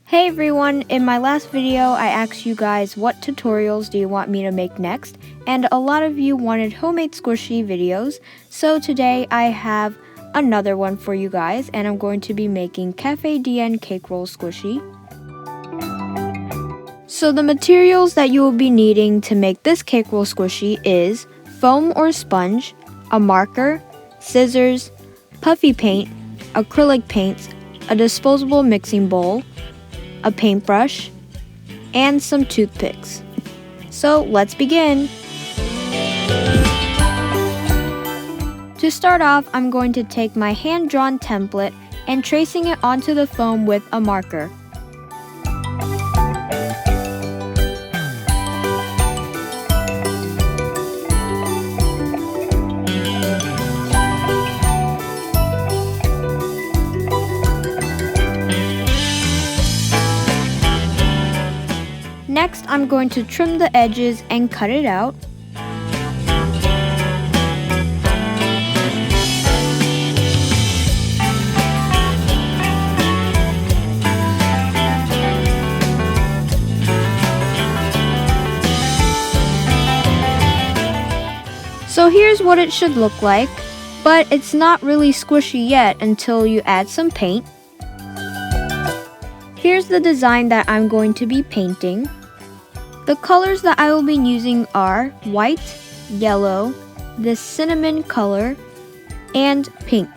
Hey everyone, in my last video I asked you guys what tutorials do you want me to make next, and a lot of you wanted homemade squishy videos, so today I have another one for you guys, and I'm going to be making Cafe Dien cake roll squishy. So the materials that you will be needing to make this cake roll squishy is foam or sponge, a marker, scissors, puffy paint, acrylic paint, a disposable mixing bowl, a paintbrush, and some toothpicks. So let's begin! To start off, I'm going to take my hand-drawn template and tracing it onto the foam with a marker. Next, I'm going to trim the edges and cut it out. So here's what it should look like, but it's not really squishy yet until you add some paint. Here's the design that I'm going to be painting. The colors that I will be using are white, yellow, this cinnamon color, and pink.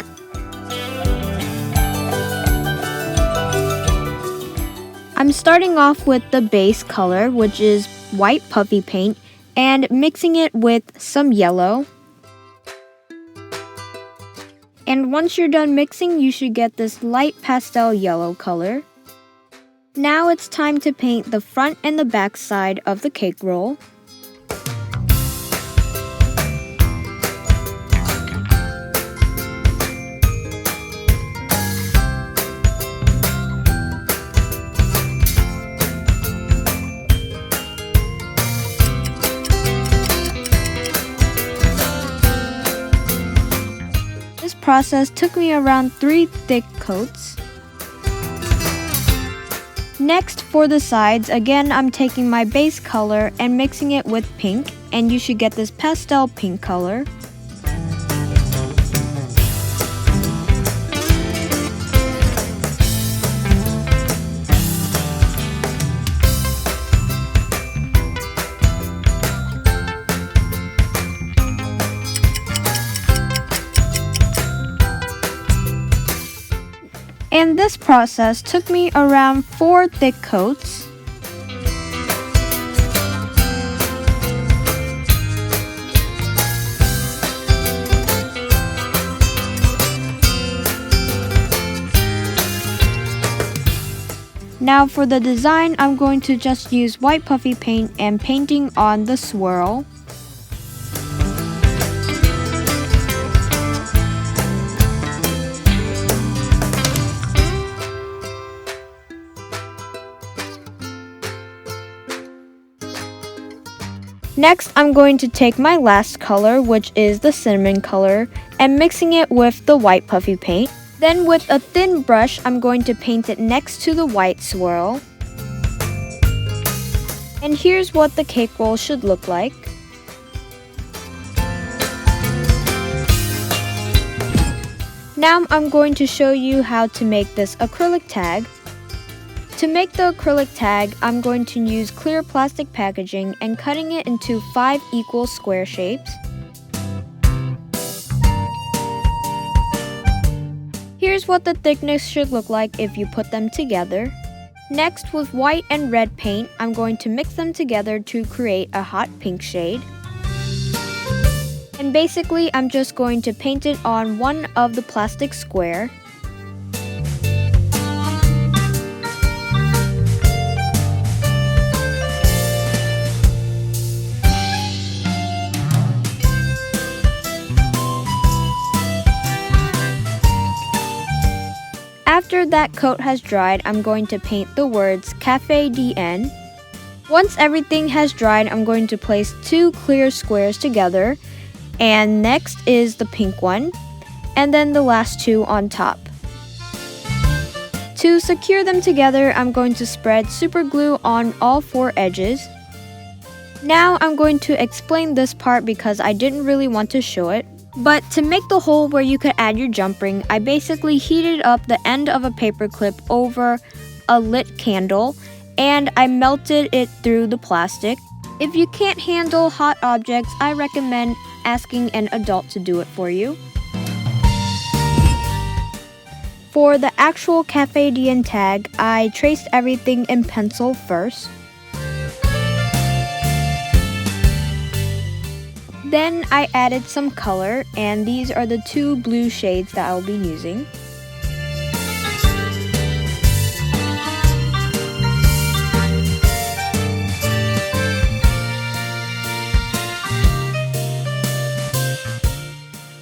I'm starting off with the base color, which is white puffy paint, and mixing it with some yellow. And once you're done mixing, you should get this light pastel yellow color. Now it's time to paint the front and the back side of the cake roll. This process took me around 3 thick coats. Next, for the sides, again I'm taking my base color and mixing it with pink, and you should get this pastel pink color. And this process took me around 4 thick coats. Now for the design, I'm going to just use white puffy paint and painting on the swirl. Next, I'm going to take my last color, which is the cinnamon color, and mixing it with the white puffy paint. Then with a thin brush, I'm going to paint it next to the white swirl. And here's what the cake roll should look like. Now I'm going to show you how to make this acrylic tag. To make the acrylic tag, I'm going to use clear plastic packaging and cutting it into 5 equal square shapes. Here's what the thickness should look like if you put them together. Next, with white and red paint, I'm going to mix them together to create a hot pink shade. And basically, I'm just going to paint it on one of the plastic square. After that coat has dried, I'm going to paint the words Cafe Dien. Once everything has dried, I'm going to place 2 clear squares together, and next is the pink one, and then the last 2 on top. To secure them together, I'm going to spread super glue on all 4 edges. Now I'm going to explain this part because I didn't really want to show it. But to make the hole where you could add your jump ring, I basically heated up the end of a paper clip over a lit candle and I melted it through the plastic. If you can't handle hot objects, I recommend asking an adult to do it for you. For the actual Cafe Dien tag, I traced everything in pencil first. Then I added some color, and these are the 2 blue shades that I'll be using.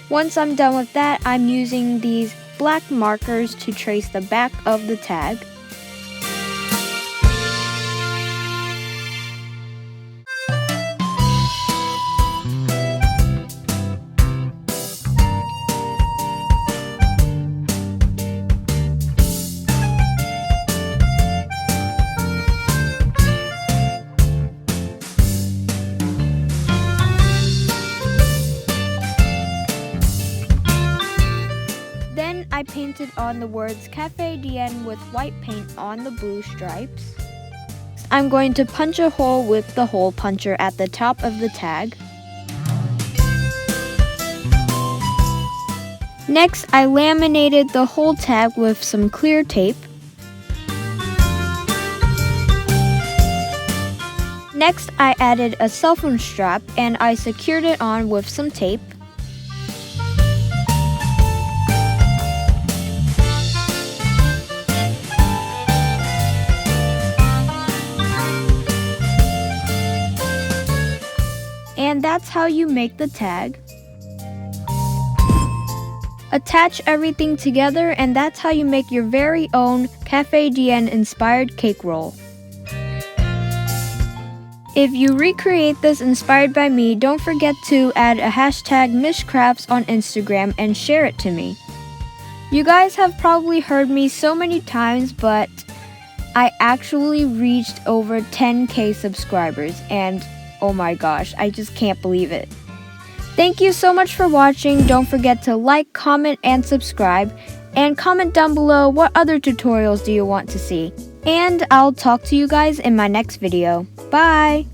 Once I'm done with that, I'm using these black markers to trace the back of the tag. I painted on the words Cafe Dien with white paint on the blue stripes. I'm going to punch a hole with the hole puncher at the top of the tag. Next, I laminated the whole tag with some clear tape. Next, I added a cell phone strap and I secured it on with some tape. And that's how you make the tag. Attach everything together and that's how you make your very own Cafe Dien inspired cake roll. If you recreate this inspired by me, don't forget to add a hashtag mishcrafts on Instagram and share it to me. You guys have probably heard me so many times, but I actually reached over 10K subscribers and oh my gosh, I just can't believe it. Thank you so much for watching. Don't forget to like, comment, and subscribe. And comment down below what other tutorials do you want to see. And I'll talk to you guys in my next video. Bye!